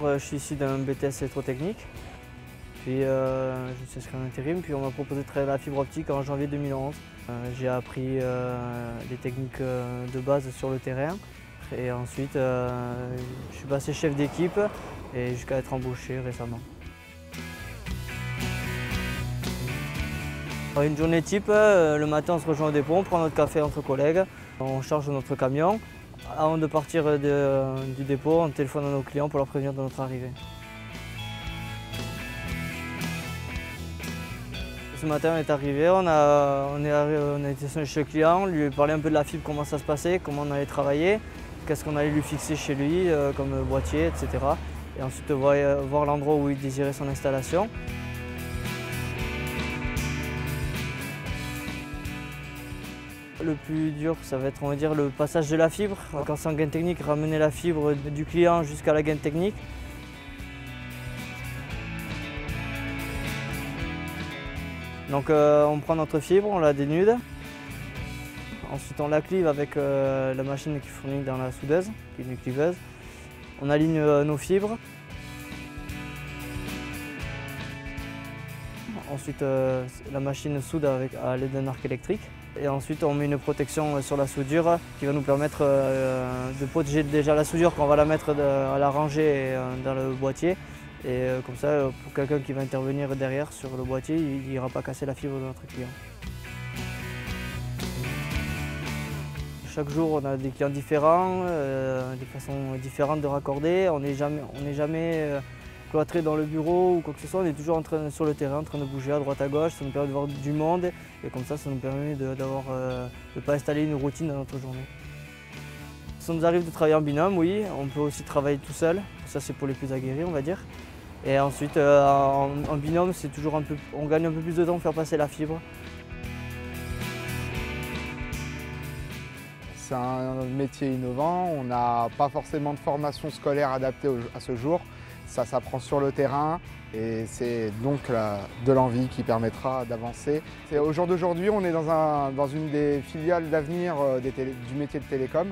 je suis issu d'un BTS électrotechnique. Puis je me suis inscrit en intérim, puis on m'a proposé de travailler à la fibre optique en janvier 2011. J'ai appris les techniques de base sur le terrain. Et ensuite, je suis passé chef d'équipe et jusqu'à être embauché récemment. Une journée type, le matin on se rejoint au dépôt, on prend notre café entre collègues, on charge notre camion. Avant de partir du dépôt, on téléphone à nos clients pour leur prévenir de notre arrivée. Ce matin on est arrivé, on a été sonné chez le client, lui parler un peu de la fibre, comment ça se passait, comment on allait travailler, qu'est-ce qu'on allait lui fixer chez lui comme boîtier, etc. Et ensuite voir l'endroit où il désirait son installation. Le plus dur, ça va être, on va dire, le passage de la fibre. Quand c'est en gaine technique, ramener la fibre du client jusqu'à la gaine technique. Donc on prend notre fibre, on la dénude. Ensuite on la clive avec la machine qui fournit dans la soudeuse, qui est une cliveuse. On aligne nos fibres. Ensuite la machine soude à l'aide d'un arc électrique. Et ensuite on met une protection sur la soudure qui va nous permettre de protéger déjà la soudure quand on va la mettre à la rangée dans le boîtier. Et comme ça, pour quelqu'un qui va intervenir derrière sur le boîtier, il n'ira pas casser la fibre de notre client. Chaque jour, on a des clients différents, des façons différentes de raccorder. On n'est jamais cloîtré dans le bureau ou quoi que ce soit. On est toujours sur le terrain, en train de bouger à droite à gauche. Ça nous permet de voir du monde et comme ça nous permet de ne pas installer une routine dans notre journée. Ça nous arrive de travailler en binôme, oui. On peut aussi travailler tout seul. Ça, c'est pour les plus aguerris, on va dire. Et ensuite, en binôme, c'est toujours on gagne un peu plus de temps pour faire passer la fibre. C'est un métier innovant, on n'a pas forcément de formation scolaire adaptée à ce jour. Ça s'apprend sur le terrain et c'est donc de l'envie qui permettra d'avancer. Au jour d'aujourd'hui, on est dans une des filiales d'avenir du métier de télécom.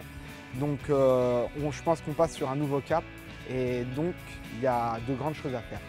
Donc je pense qu'on passe sur un nouveau cap et donc il y a de grandes choses à faire.